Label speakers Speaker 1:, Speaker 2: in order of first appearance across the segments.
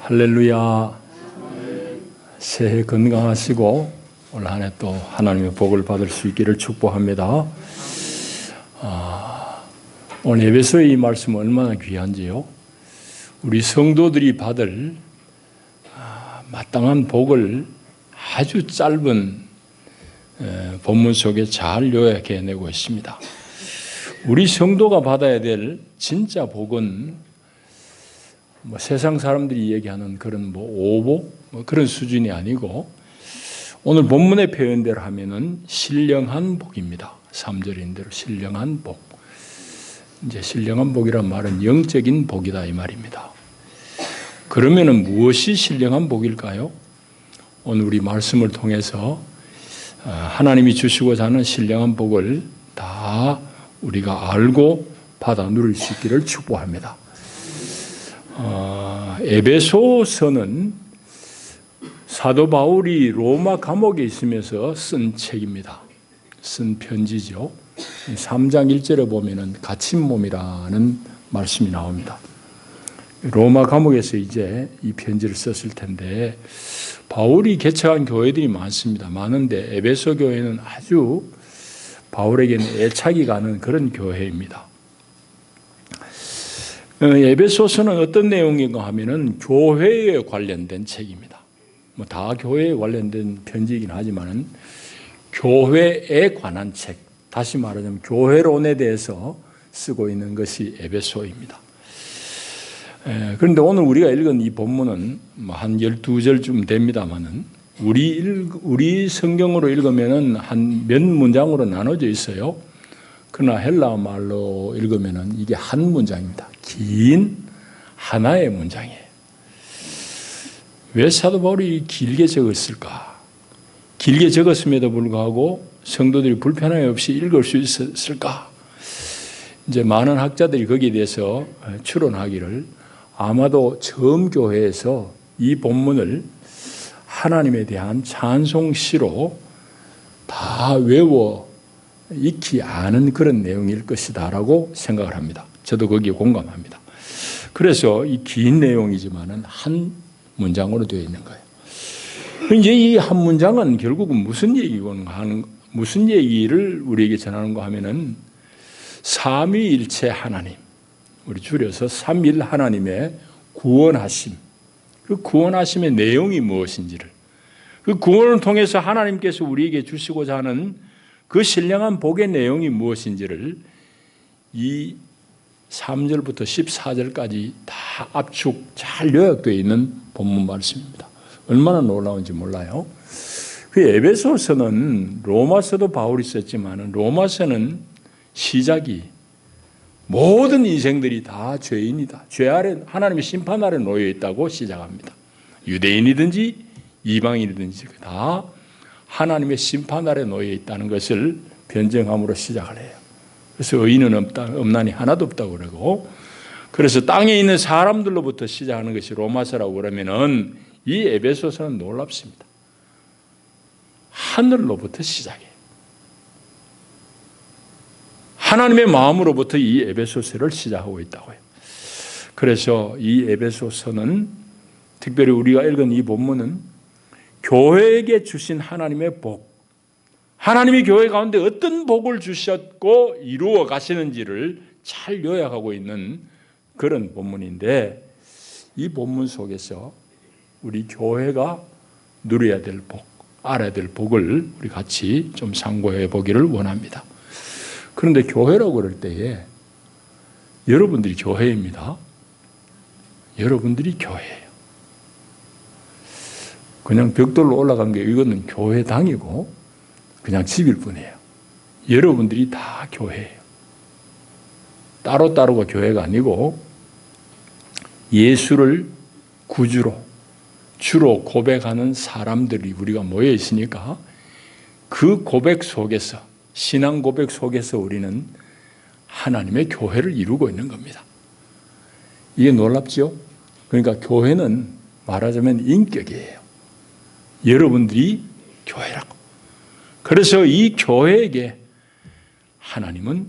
Speaker 1: 할렐루야. 새해 건강하시고 올 한 해 또 하나님의 복을 받을 수 있기를 축복합니다. 오늘 에베소의 이 말씀은 얼마나 귀한지요. 우리 성도들이 받을 마땅한 복을 아주 짧은 본문 속에 잘 요약해내고 있습니다. 우리 성도가 받아야 될 진짜 복은 세상 사람들이 얘기하는 그런 오복 그런 수준이 아니고 오늘 본문의 표현대로 하면은 신령한 복입니다. 3절인 대로 신령한 복. 이제 신령한 복이란 말은 영적인 복이다 이 말입니다. 그러면은 무엇이 신령한 복일까요? 오늘 우리 말씀을 통해서 하나님이 주시고자 하는 신령한 복을 다 우리가 알고 받아 누릴 수 있기를 축복합니다. 에베소서는 사도 바울이 로마 감옥에 있으면서 쓴 책입니다. 쓴 편지죠. 3장 1절에 보면은 갇힌 몸이라는 말씀이 나옵니다. 로마 감옥에서 이제 이 편지를 썼을 텐데 바울이 개척한 교회들이 많습니다. 많은데 에베소 교회는 아주 바울에게는 애착이 가는 그런 교회입니다. 에베소서는 어떤 내용인가 하면은 교회에 관련된 책입니다. 다 교회에 관련된 편지이긴 하지만은 교회에 관한 책, 다시 말하자면 교회론에 대해서 쓰고 있는 것이 에베소입니다. 그런데 오늘 우리가 읽은 이 본문은 한 12절쯤 됩니다만은 우리 성경으로 읽으면은 한 몇 문장으로 나눠져 있어요. 그러나 헬라 말로 읽으면은 이게 한 문장입니다. 긴 하나의 문장이에요. 왜 사도 바울이 길게 적었을까? 길게 적었음에도 불구하고 성도들이 불편함이 없이 읽을 수 있었을까? 이제 많은 학자들이 거기에 대해서 추론하기를 아마도 처음 교회에서 이 본문을 하나님에 대한 찬송시로 다 외워 익히 아는 그런 내용일 것이다라고 생각을 합니다. 저도 거기에 공감합니다. 그래서 이 긴 내용이지만은 한 문장으로 되어 있는 거예요. 이제 이 한 문장은 결국은 무슨 얘기를 우리에게 전하는가 하면은 삼위일체 하나님, 우리 줄여서 삼일 하나님의 구원하심, 그 구원하심의 내용이 무엇인지를, 그 구원을 통해서 하나님께서 우리에게 주시고자 하는 그 신령한 복의 내용이 무엇인지를 이 3절부터 14절까지 다 압축 잘 요약되어 있는 본문 말씀입니다. 얼마나 놀라운지 몰라요. 그 에베소서는 로마서도 바울이 썼지만 로마서는 시작이 모든 인생들이 다 죄인이다. 죄 아래 하나님의 심판 아래 놓여 있다고 시작합니다. 유대인이든지 이방인이든지 다 하나님의 심판 아래 놓여 있다는 것을 변증함으로 시작을 해요. 그래서 의인은 없나니 하나도 없다고 그러고, 그래서 땅에 있는 사람들로부터 시작하는 것이 로마서라고 그러면은 이 에베소서는 놀랍습니다. 하늘로부터 시작해요. 하나님의 마음으로부터 이 에베소서를 시작하고 있다고요. 그래서 이 에베소서는 특별히 우리가 읽은 이 본문은 교회에게 주신 하나님의 복, 하나님이 교회 가운데 어떤 복을 주셨고 이루어 가시는지를 잘 요약하고 있는 그런 본문인데, 이 본문 속에서 우리 교회가 누려야 될 복, 알아야 될 복을 우리 같이 좀 상고해 보기를 원합니다. 그런데 교회라고 그럴 때에 여러분들이 교회입니다. 여러분들이 교회예요. 그냥 벽돌로 올라간 게 이거는 교회당이고 그냥 집일 뿐이에요. 여러분들이 다 교회예요. 따로따로가 교회가 아니고 예수를 구주로 주로 고백하는 사람들이 우리가 모여 있으니까 그 고백 속에서, 신앙 고백 속에서 우리는 하나님의 교회를 이루고 있는 겁니다. 이게 놀랍죠? 그러니까 교회는 말하자면 인격이에요. 여러분들이 교회라고. 그래서 이 교회에게 하나님은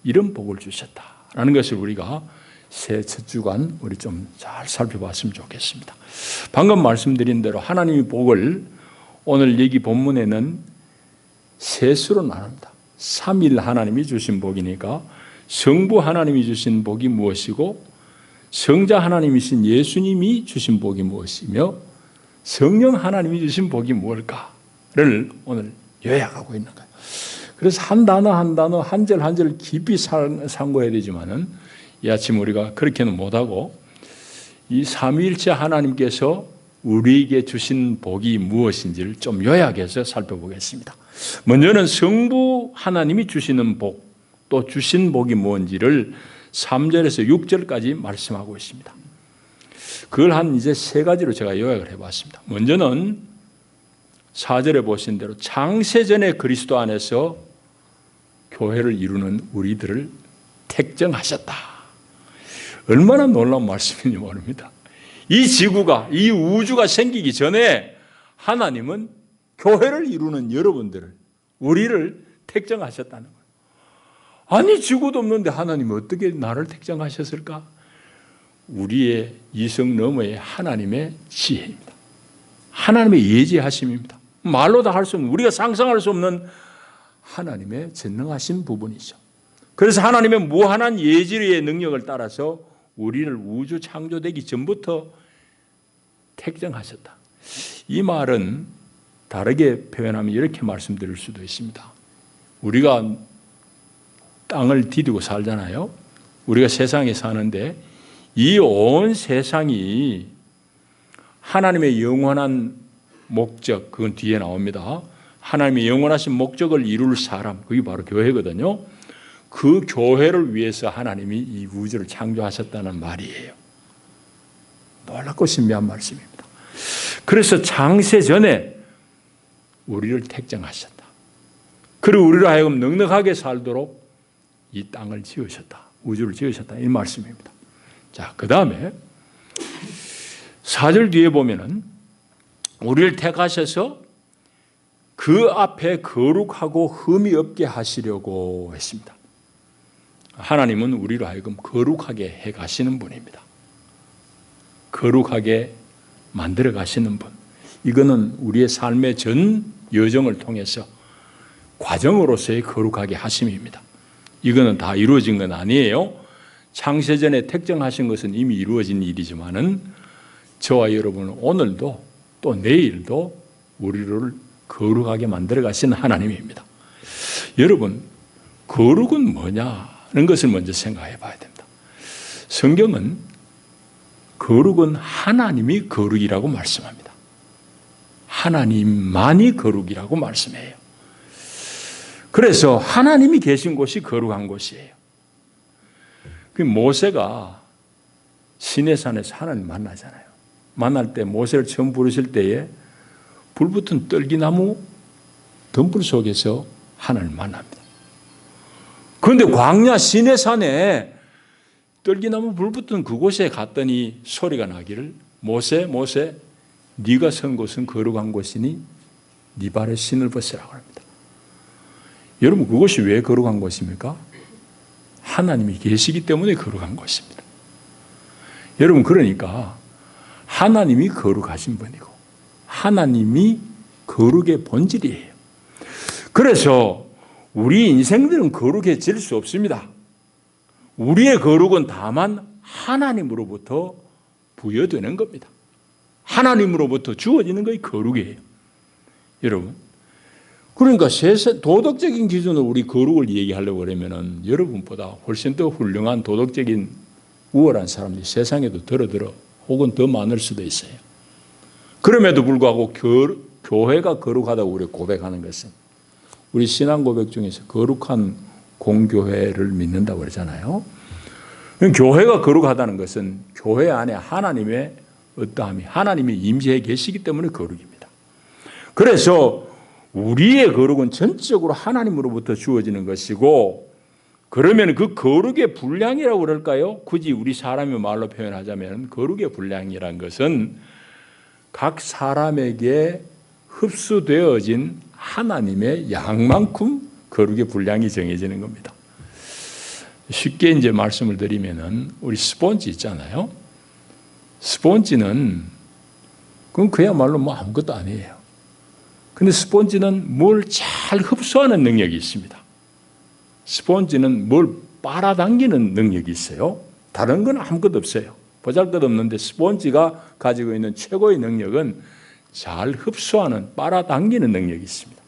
Speaker 1: 이런 복을 주셨다라는 것을 우리가 새 첫 주간 우리 좀 잘 살펴봤으면 좋겠습니다. 방금 말씀드린 대로 하나님의 복을 오늘 여기 본문에는 셋으로 나눕니다. 삼일 하나님이 주신 복이니까 성부 하나님이 주신 복이 무엇이고, 성자 하나님이신 예수님이 주신 복이 무엇이며, 성령 하나님이 주신 복이 무엇일까를 오늘 요약하고 있는 거예요. 그래서 한 단어 한 단어, 한 절 한 절 깊이 상고해야 되지만은 이 아침 우리가 그렇게는 못하고 이 삼위일체 하나님께서 우리에게 주신 복이 무엇인지를 좀 요약해서 살펴보겠습니다. 먼저는 성부 하나님이 주시는 복, 또 주신 복이 뭔지를 3절에서 6절까지 말씀하고 있습니다. 그걸 한 이제 세 가지로 제가 요약을 해봤습니다. 먼저는 4절에 보신 대로 창세전에 그리스도 안에서 교회를 이루는 우리들을 택정하셨다. 얼마나 놀라운 말씀인지 모릅니다. 이 지구가, 이 우주가 생기기 전에 하나님은 교회를 이루는 여러분들을, 우리를 택정하셨다는 거예요. 아니, 지구도 없는데 하나님이 어떻게 나를 택정하셨을까? 우리의 이성 너머의 하나님의 지혜입니다. 하나님의 예지하심입니다. 말로 다 할 수 없는, 우리가 상상할 수 없는 하나님의 전능하신 부분이죠. 그래서 하나님의 무한한 예지의 능력을 따라서 우리를 우주 창조되기 전부터 택정하셨다. 이 말은 다르게 표현하면 이렇게 말씀드릴 수도 있습니다. 우리가 땅을 디디고 살잖아요. 우리가 세상에 사는데 이 온 세상이 하나님의 영원한 목적, 그건 뒤에 나옵니다. 하나님의 영원하신 목적을 이룰 사람, 그게 바로 교회거든요. 그 교회를 위해서 하나님이 이 우주를 창조하셨다는 말이에요. 놀랍고 신비한 말씀입니다. 그래서 창세 전에 우리를 택정하셨다. 그리고 우리로 하여금 넉넉하게 살도록 이 땅을 지으셨다. 우주를 지으셨다. 이 말씀입니다. 자, 그 다음에 4절 뒤에 보면은 우리를 택하셔서 그 앞에 거룩하고 흠이 없게 하시려고 했습니다. 하나님은 우리로 하여금 거룩하게 해 가시는 분입니다. 거룩하게 만들어 가시는 분. 이거는 우리의 삶의 전 여정을 통해서 과정으로서의 거룩하게 하심입니다. 이거는 다 이루어진 건 아니에요. 창세전에 택정하신 것은 이미 이루어진 일이지만은 저와 여러분은 오늘도 또 내일도 우리를 거룩하게 만들어 가시는 하나님입니다. 여러분, 거룩은 뭐냐는 것을 먼저 생각해 봐야 됩니다. 성경은 거룩은 하나님이 거룩이라고 말씀합니다. 하나님만이 거룩이라고 말씀해요. 그래서 하나님이 계신 곳이 거룩한 곳이에요. 그 모세가 시내산에서 하나님 만나잖아요. 만날 때 모세를 처음 부르실 때에 불붙은 떨기나무 덤불 속에서 하나님을 만납니다. 그런데 광야 시내산에 떨기나무 불붙은 그곳에 갔더니 소리가 나기를 모세 모세 네가 선 곳은 거룩한 곳이니 네 발에 신을 벗으라고 합니다. 여러분, 그것이 왜 거룩한 곳입니까? 하나님이 계시기 때문에 거룩한 곳입니다. 여러분, 그러니까 하나님이 거룩하신 분이고 하나님이 거룩의 본질이에요. 그래서 우리 인생들은 거룩해질 수 없습니다. 우리의 거룩은 다만 하나님으로부터 부여되는 겁니다. 하나님으로부터 주어지는 것이 거룩이에요. 여러분, 그러니까 도덕적인 기준으로 우리 거룩을 얘기하려고 그러면은 여러분보다 훨씬 더 훌륭한 도덕적인 우월한 사람들이 세상에도 들어 혹은 더 많을 수도 있어요. 그럼에도 불구하고 교회가 거룩하다고 우리가 고백하는 것은 우리 신앙 고백 중에서 거룩한 공교회를 믿는다고 그러잖아요. 교회가 거룩하다는 것은 교회 안에 하나님의 어떠함이 하나님이 임재해 계시기 때문에 거룩입니다. 그래서 우리의 거룩은 전적으로 하나님으로부터 주어지는 것이고, 그러면 그 거룩의 분량이라고 그럴까요? 굳이 우리 사람의 말로 표현하자면 거룩의 분량이란 것은 각 사람에게 흡수되어진 하나님의 양만큼 거룩의 분량이 정해지는 겁니다. 쉽게 이제 말씀을 드리면은 우리 스폰지 있잖아요. 스폰지는 그건 그야말로 뭐 아무것도 아니에요. 근데 스폰지는 뭘 잘 흡수하는 능력이 있습니다. 스폰지는 뭘 빨아당기는 능력이 있어요. 다른 건 아무것도 없어요. 보잘것없는데 스폰지가 가지고 있는 최고의 능력은 잘 흡수하는, 빨아당기는 능력이 있습니다.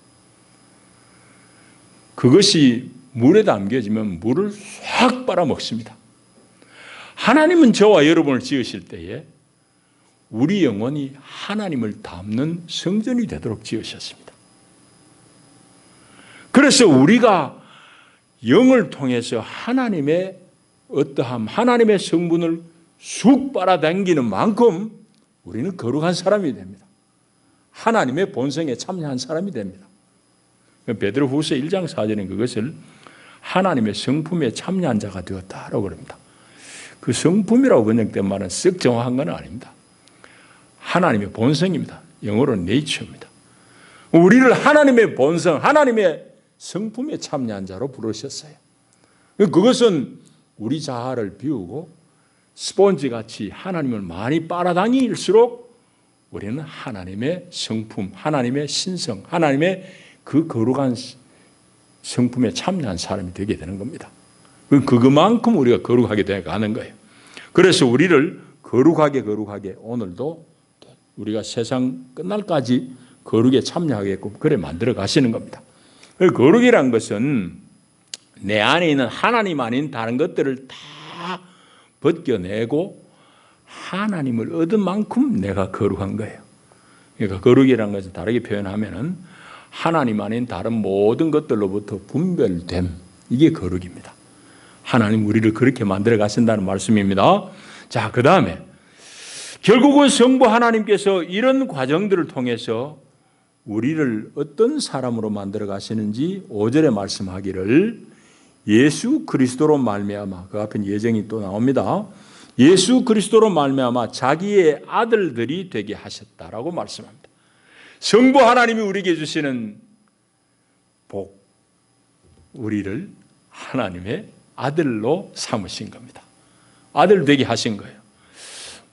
Speaker 1: 그것이 물에 담겨지면 물을 싹 빨아먹습니다. 하나님은 저와 여러분을 지으실 때에 우리 영혼이 하나님을 담는 성전이 되도록 지으셨습니다. 그래서 우리가 영을 통해서 하나님의 어떠함, 하나님의 성분을 쑥 빨아당기는 만큼 우리는 거룩한 사람이 됩니다. 하나님의 본성에 참여한 사람이 됩니다. 베드로후서 1장 4절은 그것을 하나님의 성품에 참여한 자가 되었다라고 그럽니다. 그 성품이라고 번역된 말은 썩 정확한 건 아닙니다. 하나님의 본성입니다. 영어로는 네이처입니다. 우리를 하나님의 본성, 하나님의 성품에 참여한 자로 부르셨어요. 그것은 우리 자아를 비우고 스폰지같이 하나님을 많이 빨아당길수록 우리는 하나님의 성품, 하나님의 신성, 하나님의 그 거룩한 성품에 참여한 사람이 되게 되는 겁니다. 그만큼 우리가 거룩하게 되어가는 거예요. 그래서 우리를 거룩하게 오늘도 우리가 세상 끝날까지 거룩에 참여하게끔 그래 만들어 가시는 겁니다. 거룩이란 것은 내 안에 있는 하나님 아닌 다른 것들을 다 벗겨내고 하나님을 얻은 만큼 내가 거룩한 거예요. 그러니까 거룩이라는 것을 다르게 표현하면은 하나님 아닌 다른 모든 것들로부터 분별됨, 이게 거룩입니다. 하나님 우리를 그렇게 만들어 가신다는 말씀입니다. 자, 그 다음에 결국은 성부 하나님께서 이런 과정들을 통해서 우리를 어떤 사람으로 만들어 가시는지 5절에 말씀하기를 예수 그리스도로 말미암아, 그 앞에 예정이 또 나옵니다. 예수 그리스도로 말미암아 자기의 아들들이 되게 하셨다라고 말씀합니다. 성부 하나님이 우리에게 주시는 복, 우리를 하나님의 아들로 삼으신 겁니다. 아들 되게 하신 거예요.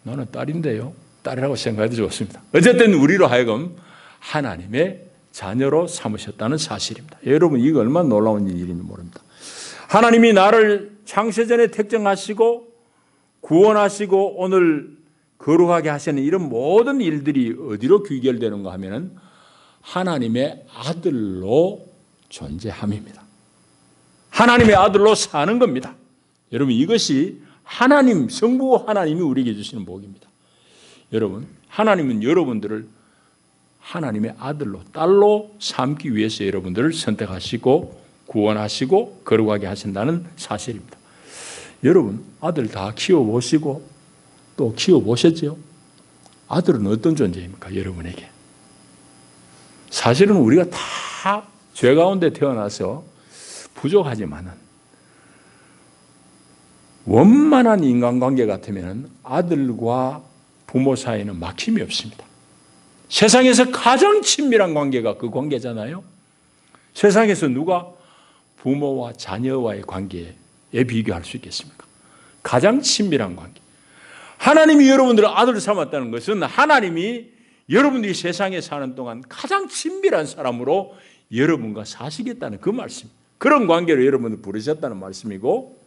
Speaker 1: 나는 딸인데요. 딸이라고 생각해도 좋습니다. 어쨌든 우리로 하여금 하나님의 자녀로 삼으셨다는 사실입니다. 여러분, 이거 얼마나 놀라운 일인지 모릅니다. 하나님이 나를 창세전에 택정하시고 구원하시고 오늘 거룩하게 하시는 이런 모든 일들이 어디로 귀결되는가 하면은 하나님의 아들로 존재함입니다. 하나님의 아들로 사는 겁니다. 여러분, 이것이 하나님, 성부 하나님이 우리에게 주시는 복입니다. 여러분, 하나님은 여러분들을 하나님의 아들로, 딸로 삼기 위해서 여러분들을 선택하시고 구원하시고 거룩하게 하신다는 사실입니다. 여러분, 아들 다 키워보시고 또 키워보셨죠? 아들은 어떤 존재입니까? 여러분에게. 사실은 우리가 다 죄 가운데 태어나서 부족하지만은 원만한 인간관계 같으면 아들과 부모 사이에는 막힘이 없습니다. 세상에서 가장 친밀한 관계가 그 관계잖아요. 세상에서 누가 부모와 자녀와의 관계에 비교할 수 있겠습니까? 가장 친밀한 관계. 하나님이 여러분들을 아들로 삼았다는 것은 하나님이 여러분들이 세상에 사는 동안 가장 친밀한 사람으로 여러분과 사시겠다는 그 말씀. 그런 관계로 여러분을 부르셨다는 말씀이고,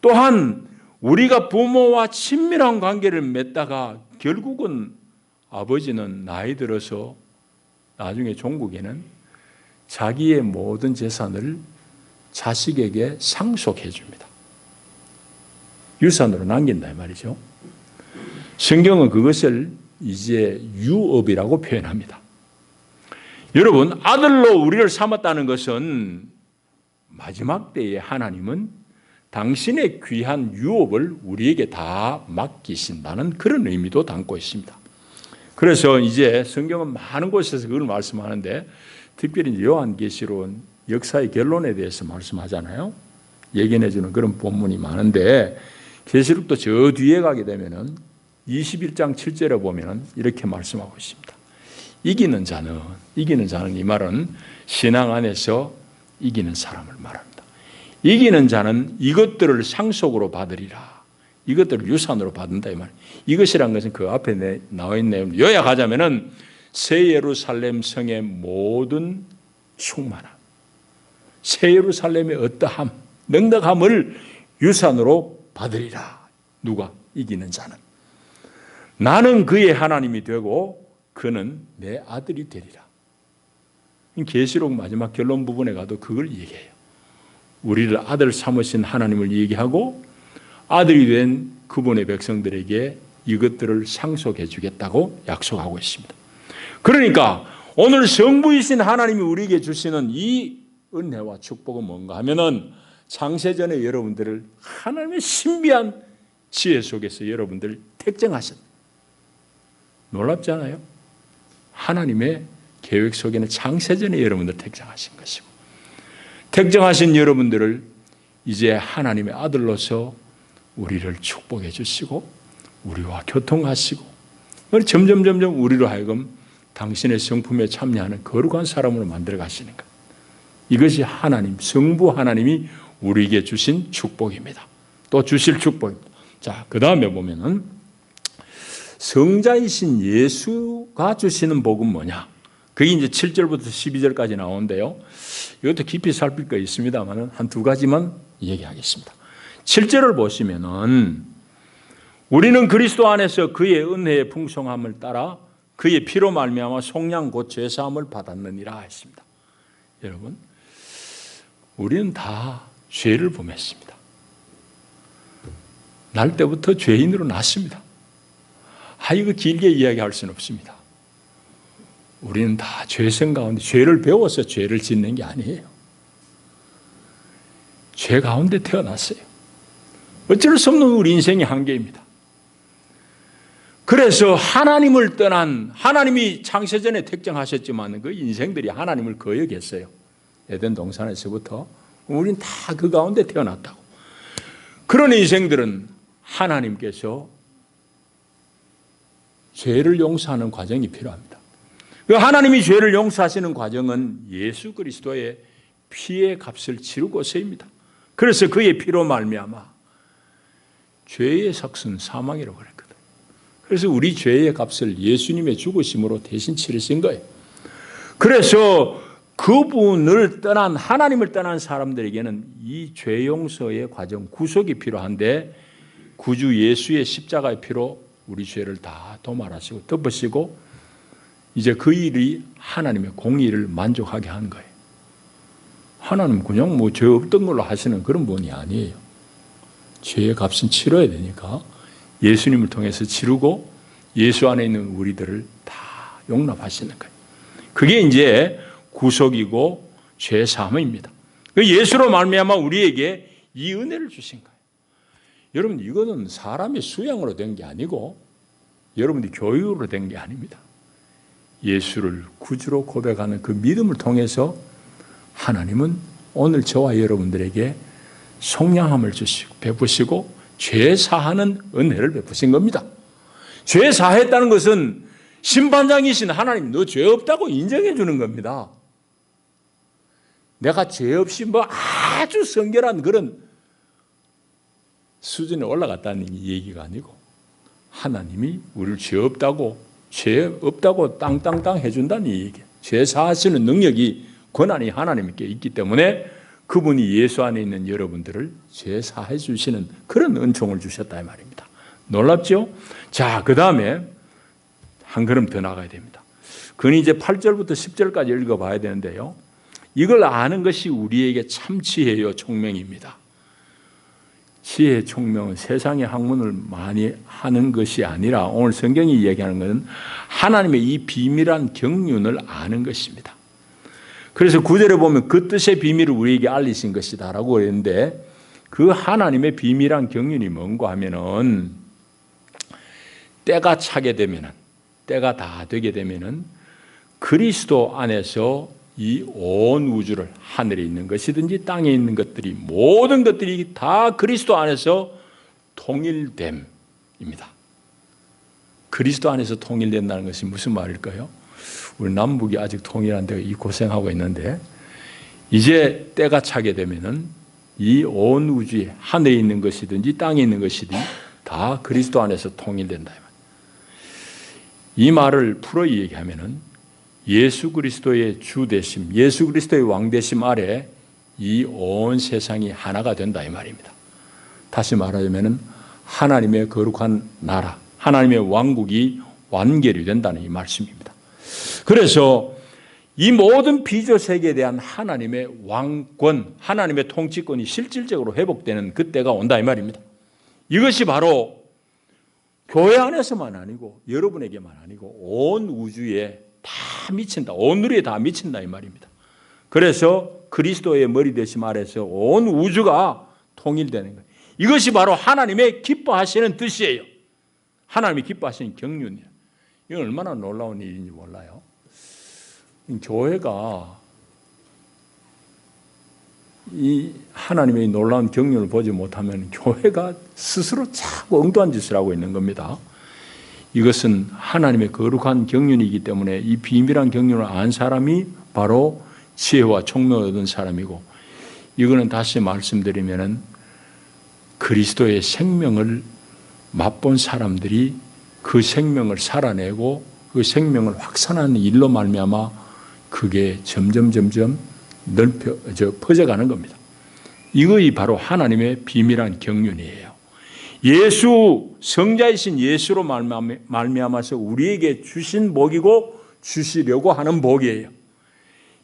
Speaker 1: 또한 우리가 부모와 친밀한 관계를 맺다가 결국은 아버지는 나이 들어서 나중에 종국에는 자기의 모든 재산을 자식에게 상속해 줍니다. 유산으로 남긴다 이 말이죠. 성경은 그것을 이제 유업이라고 표현합니다. 여러분, 아들로 우리를 삼았다는 것은 마지막 때에 하나님은 당신의 귀한 유업을 우리에게 다 맡기신다는 그런 의미도 담고 있습니다. 그래서 이제 성경은 많은 곳에서 그걸 말씀하는데, 특별히 요한계시록은 역사의 결론에 대해서 말씀하잖아요. 예견해 주는 그런 본문이 많은데, 계시록도 저 뒤에 가게 되면은 21장 7절에 보면은 이렇게 말씀하고 있습니다. 이기는 자는, 이 말은 신앙 안에서 이기는 사람을 말합니다. 이기는 자는 이것들을 상속으로 받으리라. 이것들을 유산으로 받는다 이 말. 이것이란 것은 그 앞에 나와 있는 내용 요약하자면은 새 예루살렘 성의 모든 충만함, 새 예루살렘의 어떠함, 넉넉함을 유산으로 받으리라. 누가? 이기는 자는. 나는 그의 하나님이 되고 그는 내 아들이 되리라. 계시록 마지막 결론 부분에 가도 그걸 얘기해요. 우리를 아들 삼으신 하나님을 얘기하고 아들이 된 그분의 백성들에게 이것들을 상속해 주겠다고 약속하고 있습니다. 그러니까 오늘 성부이신 하나님이 우리에게 주시는 이 은혜와 축복은 뭔가 하면은 창세전에 여러분들을 하나님의 신비한 지혜 속에서 여러분들을 택정하셨다. 놀랍잖아요. 하나님의 계획 속에는 창세전에 여러분들 택정하신 것이고 택정하신 여러분들을 이제 하나님의 아들로서 우리를 축복해 주시고 우리와 교통하시고 점점 우리로 하여금 당신의 성품에 참여하는 거룩한 사람으로 만들어 가시는 것. 이것이 하나님, 성부 하나님이 우리에게 주신 축복입니다. 또 주실 축복입니다. 자, 그 다음에 보면은 성자이신 예수가 주시는 복은 뭐냐? 그게 이제 7절부터 12절까지 나오는데요. 이것도 깊이 살필 거 있습니다만 한 두 가지만 얘기하겠습니다. 7절을 보시면은 우리는 그리스도 안에서 그의 은혜의 풍성함을 따라 그의 피로 말미암아 속량 곧 죄사함을 받았느니라 했습니다. 여러분, 우리는 다 죄를 범했습니다. 날 때부터 죄인으로 났습니다. 이거 길게 이야기할 수는 없습니다. 우리는 다 죄성 가운데 죄를 배워서 죄를 짓는 게 아니에요. 죄 가운데 태어났어요. 어쩔 수 없는 우리 인생의 한계입니다. 그래서 하나님을 떠난 하나님이 창세전에 택정하셨지만 그 인생들이 하나님을 거역했어요. 에덴 동산에서부터 우리는 다 그 가운데 태어났다고. 그런 인생들은 하나님께서 죄를 용서하는 과정이 필요합니다. 그 하나님이 죄를 용서하시는 과정은 예수 그리스도의 피의 값을 치르고서입니다. 그래서 그의 피로 말미암아 죄의 삭은 사망이라고 그랬거든요. 그래서 우리 죄의 값을 예수님의 죽으심으로 대신 치르신 거예요. 그래서 그분을 떠난 하나님을 떠난 사람들에게는 이 죄 용서의 과정, 구속이 필요한데 구주 예수의 십자가의 피로 우리 죄를 다 도말하시고 덮으시고 이제 그 일이 하나님의 공의를 만족하게 한 거예요. 하나님 그냥 죄 없던 걸로 하시는 그런 분이 아니에요. 죄의 값은 치러야 되니까 예수님을 통해서 치르고 예수 안에 있는 우리들을 다 용납하시는 거예요. 그게 이제 구속이고 죄 사함입니다. 예수로 말미암아 우리에게 이 은혜를 주신 거예요. 여러분, 이거는 사람의 수양으로 된 게 아니고 여러분들이 교육으로 된 게 아닙니다. 예수를 구주로 고백하는 그 믿음을 통해서 하나님은 오늘 저와 여러분들에게 속량함을 주시고 베푸시고 죄 사하는 은혜를 베푸신 겁니다. 죄 사했다는 것은 심판장이신 하나님, 너 죄 없다고 인정해 주는 겁니다. 내가 죄 없이 아주 성결한 그런 수준에 올라갔다는 얘기가 아니고 하나님이 우리를 죄 없다고 땅땅땅 해준다는 얘기예요. 죄 사하시는 능력이 권한이 하나님께 있기 때문에 그분이 예수 안에 있는 여러분들을 죄 사해 주시는 그런 은총을 주셨다 이 말입니다. 놀랍죠? 자, 그 다음에 한 걸음 더 나가야 됩니다. 그건 이제 8절부터 10절까지 읽어봐야 되는데요. 이걸 아는 것이 우리에게 참 지혜요 총명입니다. 지혜 총명은 세상의 학문을 많이 하는 것이 아니라 오늘 성경이 얘기하는 것은 하나님의 이 비밀한 경륜을 아는 것입니다. 그래서 9절에 보면 그 뜻의 비밀을 우리에게 알리신 것이다 라고 했는데 그 하나님의 비밀한 경륜이 뭔가 하면은 때가 차게 되면은 때가 다 되게 되면은 그리스도 안에서 이 온 우주를 하늘에 있는 것이든지 땅에 있는 것들이 모든 것들이 다 그리스도 안에서 통일됨입니다. 그리스도 안에서 통일된다는 것이 무슨 말일까요? 우리 남북이 아직 통일한 데가 이 고생하고 있는데 이제 때가 차게 되면은 이 온 우주에 하늘에 있는 것이든지 땅에 있는 것이든지 다 그리스도 안에서 통일된다. 이 말을 풀어 얘기하면은 예수 그리스도의 주 되심, 예수 그리스도의 왕 되심 아래 이 온 세상이 하나가 된다 이 말입니다. 다시 말하자면은 하나님의 거룩한 나라, 하나님의 왕국이 완결이 된다는 이 말씀입니다. 그래서 이 모든 비조 세계에 대한 하나님의 왕권, 하나님의 통치권이 실질적으로 회복되는 그때가 온다 이 말입니다. 이것이 바로 교회 안에서만 아니고 여러분에게만 아니고 온 우주에 다 미친다. 온 우주에 다 미친다 이 말입니다. 그래서 그리스도의 머리 되심 아래서 온 우주가 통일되는 거예요. 이것이 바로 하나님의 기뻐하시는 뜻이에요. 하나님이 기뻐하시는 경륜이에요. 이건 얼마나 놀라운 일인지 몰라요. 교회가 이 하나님의 놀라운 경륜을 보지 못하면 교회가 스스로 자꾸 엉뚱한 짓을 하고 있는 겁니다. 이것은 하나님의 거룩한 경륜이기 때문에 이 비밀한 경륜을 안 사람이 바로 지혜와 총명을 얻은 사람이고, 이거는 다시 말씀드리면은 그리스도의 생명을 맛본 사람들이 그 생명을 살아내고 그 생명을 확산하는 일로 말미암아 그게 점점 퍼져가는 겁니다. 이것이 바로 하나님의 비밀한 경륜이에요. 예수, 성자이신 예수로 말미암아서 우리에게 주신 복이고 주시려고 하는 복이에요.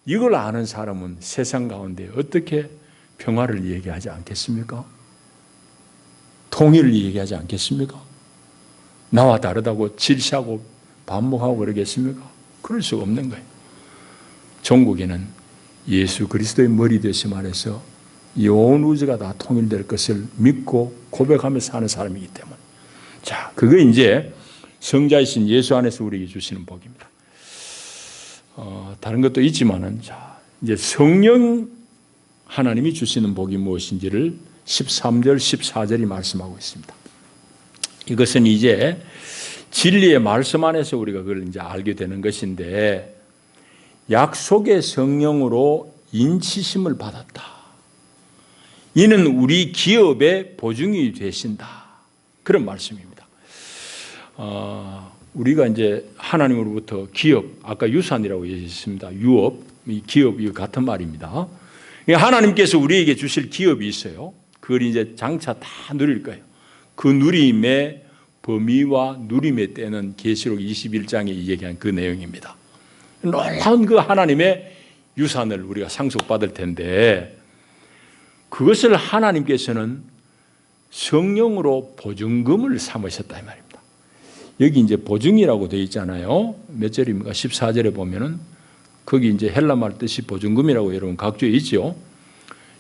Speaker 1: 이걸 아는 사람은 세상 가운데 어떻게 평화를 얘기하지 않겠습니까? 통일을 얘기하지 않겠습니까? 나와 다르다고 질시하고 반목하고 그러겠습니까? 그럴 수가 없는 거예요. 종국에는 예수 그리스도의 머리 되심 아래서 이 온 우주가 다 통일될 것을 믿고 고백하면서 사는 사람이기 때문에, 자, 그게 이제 성자이신 예수 안에서 우리에게 주시는 복입니다. 다른 것도 있지만은, 자, 이제 성령 하나님이 주시는 복이 무엇인지를 13절, 14절이 말씀하고 있습니다. 이것은 이제 진리의 말씀 안에서 우리가 그걸 이제 알게 되는 것인데, 약속의 성령으로 인치심을 받았다. 이는 우리 기업의 보증이 되신다. 그런 말씀입니다. 우리가 이제 하나님으로부터 기업, 아까 유산이라고 얘기했습니다. 유업, 기업, 이거 같은 말입니다. 하나님께서 우리에게 주실 기업이 있어요. 그걸 이제 장차 다 누릴 거예요. 그 누림의 범위와 누림의 때는 계시록 21장에 얘기한 그 내용입니다. 놀라운 그 하나님의 유산을 우리가 상속받을 텐데, 그것을 하나님께서는 성령으로 보증금을 삼으셨다 이 말입니다. 여기 이제 보증이라고 되어 있잖아요. 몇 절입니까? 14절에 보면은 거기 이제 헬라말 뜻이 보증금이라고 여러분 각주에 있죠.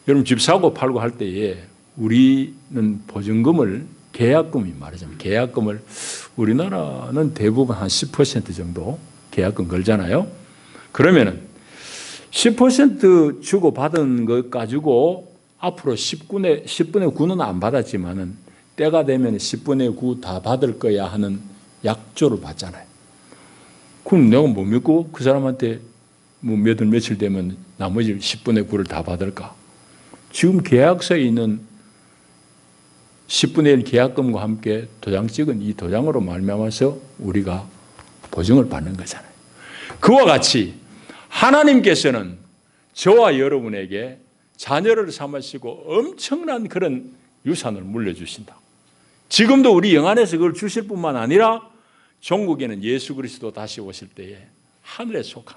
Speaker 1: 여러분 집 사고 팔고 할 때에 우리는 보증금을, 계약금이 말하자면 계약금을, 우리나라는 대부분 한 10% 정도 계약금 걸잖아요. 그러면은 10% 주고 받은 것 가지고 앞으로 10분의 9는 안 받았지만은 때가 되면 10분의 9 다 받을 거야 하는 약조를 받잖아요. 그럼 내가 뭐 믿고 그 사람한테 뭐 며칠 되면 나머지 10분의 9를 다 받을까? 지금 계약서에 있는 10분의 1 계약금과 함께 도장 찍은 이 도장으로 말미암아서 우리가 보증을 받는 거잖아요. 그와 같이 하나님께서는 저와 여러분에게 자녀를 삼으시고 엄청난 그런 유산을 물려주신다. 지금도 우리 영안에서 그걸 주실 뿐만 아니라 종국에는 예수 그리스도 다시 오실 때에 하늘에 속한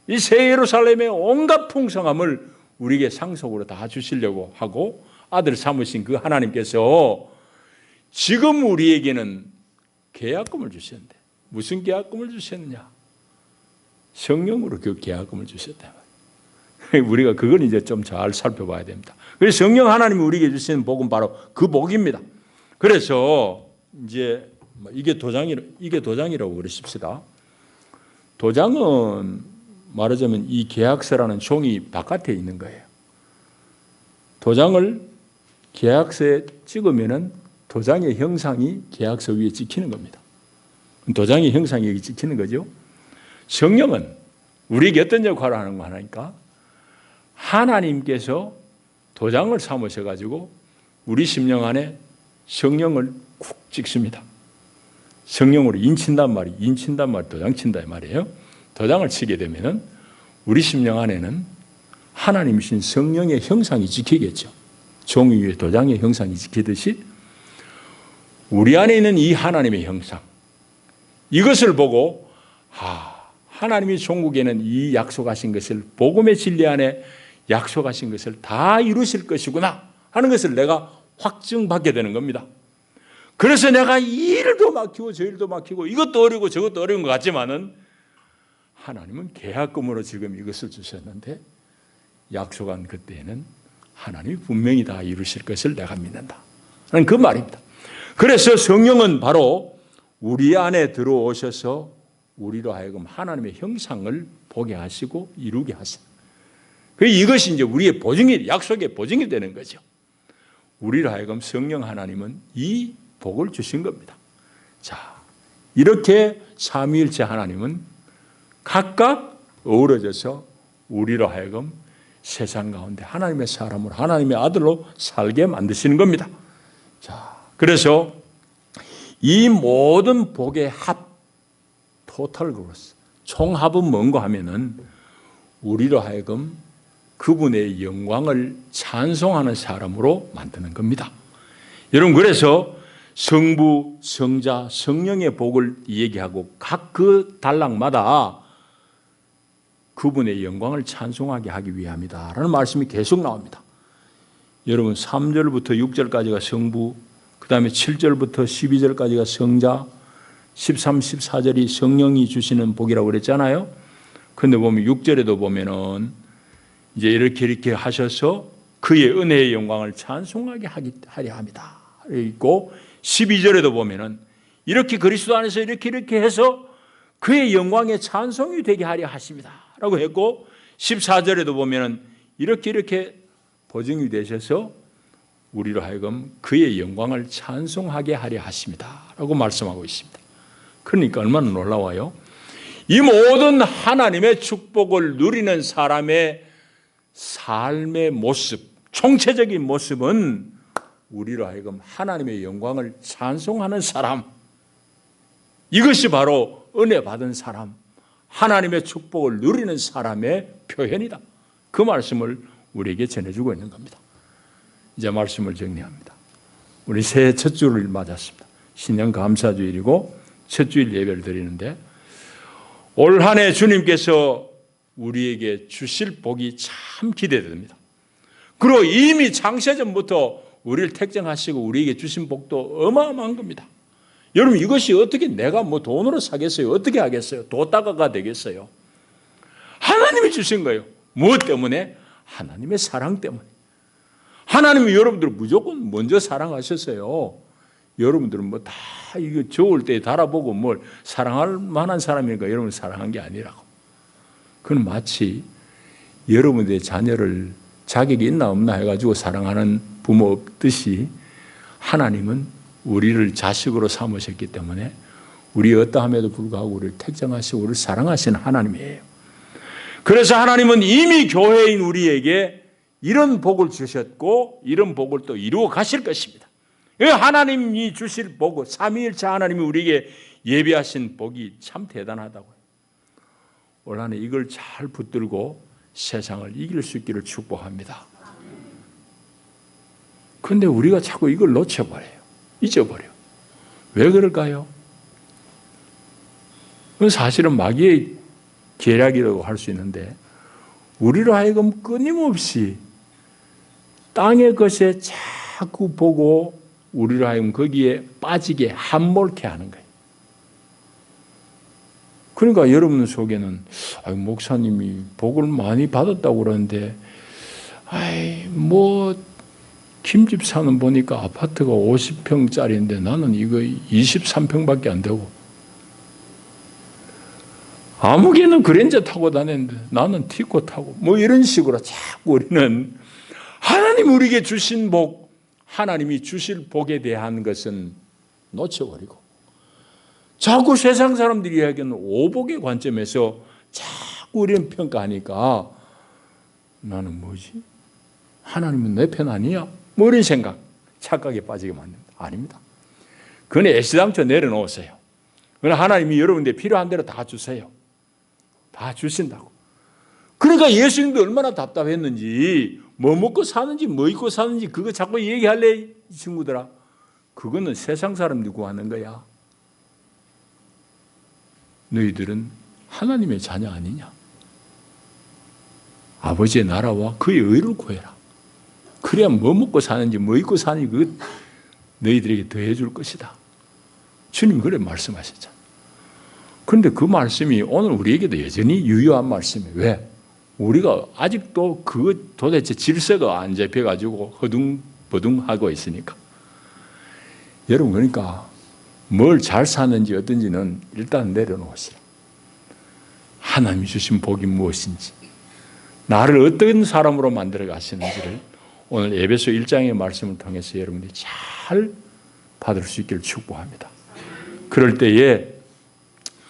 Speaker 1: 이 새 예루살렘의 온갖 풍성함을 우리에게 상속으로 다 주시려고 하고 아들 삼으신 그 하나님께서 지금 우리에게는 계약금을 주셨는데, 무슨 계약금을 주셨느냐? 성령으로 그 계약금을 주셨다. 우리가 그걸 이제 좀 잘 살펴봐야 됩니다. 그래서 성령 하나님이 우리에게 주시는 복은 바로 그 복입니다. 그래서 이제 이게 도장이라고 그러십시다. 도장은 말하자면 이 계약서라는 종이 바깥에 있는 거예요. 도장을 계약서에 찍으면은 도장의 형상이 계약서 위에 찍히는 겁니다. 도장의 형상이 여기 찍히는 거죠. 성령은 우리에게 어떤 역할을 하는 거 하니까, 하나님께서 도장을 삼으셔가지고 우리 심령 안에 성령을 쿡 찍습니다. 성령으로 인친단 말이, 도장 친다 말이에요. 도장을 치게 되면은 우리 심령 안에는 하나님이신 성령의 형상이 지키겠죠. 종이 위에 도장의 형상이 지키듯이 우리 안에 있는 이 하나님의 형상, 이것을 보고 하나님이 종국에는 이 약속하신 것을, 복음의 진리 안에 약속하신 것을 다 이루실 것이구나 하는 것을 내가 확증받게 되는 겁니다. 그래서 내가 이 일도 막히고 저 일도 막히고 이것도 어려고 저것도 어려운 것 같지만은 하나님은 계약금으로 지금 이것을 주셨는데 약속한 그때에는 하나님이 분명히 다 이루실 것을 내가 믿는다 하는 그 말입니다. 그래서 성령은 바로 우리 안에 들어오셔서 우리로 하여금 하나님의 형상을 보게 하시고 이루게 하시는, 이것이 이제 우리의 보증이, 약속의 보증이 되는 거죠. 우리로 하여금 성령 하나님은 이 복을 주신 겁니다. 자, 이렇게 삼위일체 하나님은 각각 어우러져서 우리로 하여금 세상 가운데 하나님의 사람으로, 하나님의 아들로 살게 만드시는 겁니다. 자, 그래서 이 모든 복의 합, 토탈 그로스, 총합은 뭔가 하면은 우리로 하여금 그분의 영광을 찬송하는 사람으로 만드는 겁니다. 여러분, 그래서 성부, 성자, 성령의 복을 얘기하고 각 그 단락마다 그분의 영광을 찬송하게 하기 위함이다 라는 말씀이 계속 나옵니다. 여러분, 3절부터 6절까지가 성부, 그 다음에 7절부터 12절까지가 성자, 13, 14절이 성령이 주시는 복이라고 그랬잖아요. 그런데 보면 6절에도 보면은 이제 이렇게 하셔서 그의 은혜의 영광을 찬송하게 하려 합니다. 있고 12절에도 보면은 이렇게 그리스도 안에서 이렇게 해서 그의 영광의 찬송이 되게 하려 하십니다. 라고 했고 14절에도 보면은 이렇게 보증이 되셔서 우리로 하여금 그의 영광을 찬송하게 하려 하십니다. 라고 말씀하고 있습니다. 그러니까 얼마나 놀라워요. 이 모든 하나님의 축복을 누리는 사람의 삶의 모습, 총체적인 모습은 우리로 하여금 하나님의 영광을 찬송하는 사람, 이것이 바로 은혜 받은 사람, 하나님의 축복을 누리는 사람의 표현이다. 그 말씀을 우리에게 전해주고 있는 겁니다. 이제 말씀을 정리합니다. 우리 새해 첫 주를 맞았습니다. 신년 감사주일이고 첫 주일 예배를 드리는데 올 한 해 주님께서 우리에게 주실 복이 참 기대됩니다. 그리고 이미 창세전부터 우리를 택정하시고 우리에게 주신 복도 어마어마한 겁니다. 여러분, 이것이 어떻게 내가 뭐 돈으로 사겠어요? 어떻게 하겠어요? 도따가가 되겠어요? 하나님이 주신 거예요. 무엇 때문에? 하나님의 사랑 때문에. 하나님이 여러분들을 무조건 먼저 사랑하셨어요. 여러분들은 뭐 다 이거 좋을 때 달아보고 뭘 사랑할 만한 사람이니까 여러분을 사랑한 게 아니라고. 그건 마치 여러분들의 자녀를 자격이 있나 없나 해가지고 사랑하는 부모 없듯이 하나님은 우리를 자식으로 삼으셨기 때문에 우리 어떠함에도 불구하고 우리를 택정하시고 우리를 사랑하시는 하나님이에요. 그래서 하나님은 이미 교회인 우리에게 이런 복을 주셨고 이런 복을 또 이루어 가실 것입니다. 하나님이 주실 복, 삼위일체 하나님이 우리에게 예비하신 복이 참 대단하다고요. 올 한 해 이걸 잘 붙들고 세상을 이길 수 있기를 축복합니다. 그런데 우리가 자꾸 이걸 놓쳐버려요. 잊어버려요. 왜 그럴까요? 그건 사실은 마귀의 계략이라고 할 수 있는데 우리로 하여금 끊임없이 땅의 것에 자꾸 보고 우리로 하여금 거기에 빠지게 함몰케 하는 거예요. 그러니까 여러분 속에는 목사님이 복을 많이 받았다고 그러는데 뭐 김집사는 보니까 아파트가 50평짜리인데 나는 이거 23평밖에 안 되고 아무개는 그랜저 타고 다녔는데 나는 티코 타고 뭐 이런 식으로 자꾸 우리는 하나님이 우리에게 주신 복, 하나님이 주실 복에 대한 것은 놓쳐버리고 자꾸 세상 사람들이 이야기하는 오복의 관점에서 자꾸 우리는 평가하니까 나는 뭐지? 하나님은 내 편 아니야? 뭐 이런 생각, 착각에 빠지게 만듭니다. 아닙니다. 그건 애시당초 내려놓으세요. 그건 하나님이 여러분들 필요한 대로 다 주세요. 다 주신다고. 그러니까 예수님도 얼마나 답답했는지, 뭐 먹고 사는지 뭐 입고 사는지 그거 자꾸 얘기할래 이 친구들아. 그거는 세상 사람들이 구하는 거야. 너희들은 하나님의 자녀 아니냐? 아버지의 나라와 그의 의를 구해라. 그래야 뭐 먹고 사는지 뭐 입고 사는지 그 너희들에게 더해 줄 것이다. 주님 그래 말씀하셨잖아. 그런데 그 말씀이 오늘 우리에게도 여전히 유효한 말씀이에요. 왜? 우리가 아직도 그 도대체 질서가 안 잡혀가지고 허둥버둥하고 있으니까. 여러분 그러니까 뭘 잘 사는지 어떤지는 일단 내려놓으시라. 하나님이 주신 복이 무엇인지, 나를 어떤 사람으로 만들어 가시는지를 오늘 에베소 1장의 말씀을 통해서 여러분들이 잘 받을 수 있기를 축복합니다. 그럴 때에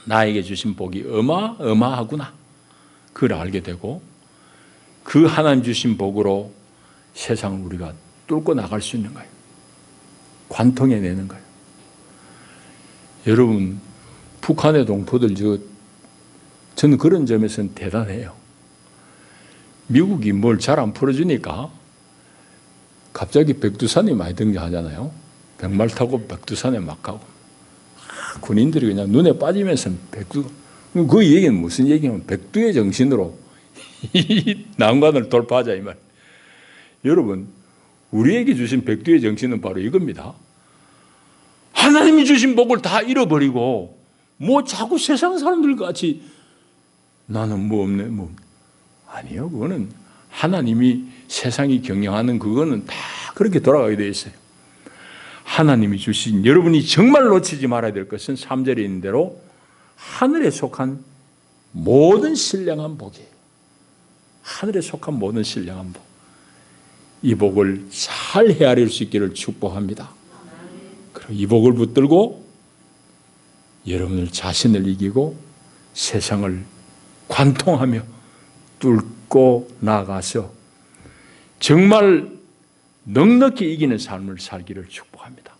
Speaker 1: 나에게 주신 복이 어마어마하구나, 그걸 알게 되고 그 하나님 주신 복으로 세상을 우리가 뚫고 나갈 수 있는 거예요. 관통해내는 거예요. 여러분 북한의 동포들 저는 그런 점에서는 대단해요. 미국이 뭘 잘 안 풀어주니까 갑자기 백두산이 많이 등장하잖아요. 백말 타고 백두산에 막 가고 군인들이 그냥 눈에 빠지면서 그 얘기는 무슨 얘기냐면 백두의 정신으로 이 난관을 돌파하자 이 말. 여러분 우리에게 주신 백두의 정신은 바로 이겁니다. 하나님이 주신 복을 다 잃어버리고 뭐 자꾸 세상 사람들 같이 나는 뭐 없네 뭐 아니요. 그거는 하나님이 세상이 경영하는 그거는 다 그렇게 돌아가게 되어 있어요. 하나님이 주신 여러분이 정말 놓치지 말아야 될 것은 3절에 있는 대로 하늘에 속한 모든 신령한 복이에요. 하늘에 속한 모든 신령한 복. 이 복을 잘 헤아릴 수 있기를 축복합니다. 그리고 이 복을 붙들고 여러분을 자신을 이기고 세상을 관통하며 뚫고 나가서 정말 넉넉히 이기는 삶을 살기를 축복합니다.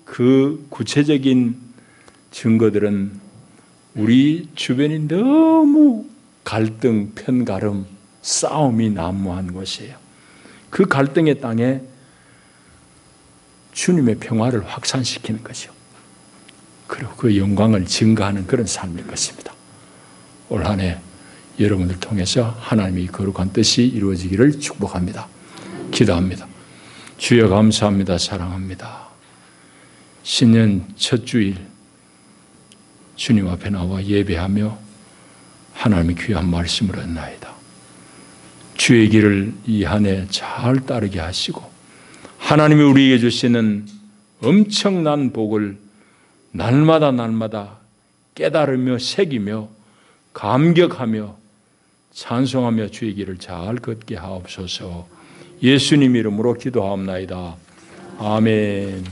Speaker 1: 그 구체적인 증거들은 우리 주변이 너무 갈등, 편가름, 싸움이 난무한 것이에요. 그 갈등의 땅에 주님의 평화를 확산시키는 것이요. 그리고 그 영광을 증가하는 그런 삶일 것입니다. 올 한 해 여러분들 통해서 하나님의 거룩한 뜻이 이루어지기를 축복합니다. 기도합니다. 주여 감사합니다. 사랑합니다. 신년 첫 주일 주님 앞에 나와 예배하며 하나님의 귀한 말씀을 얻나이다. 주의 길을 이 한 해 잘 따르게 하시고 하나님이 우리에게 주시는 엄청난 복을 날마다 깨달으며 새기며 감격하며 찬송하며 주의 길을 잘 걷게 하옵소서. 예수님 이름으로 기도하옵나이다. 아멘.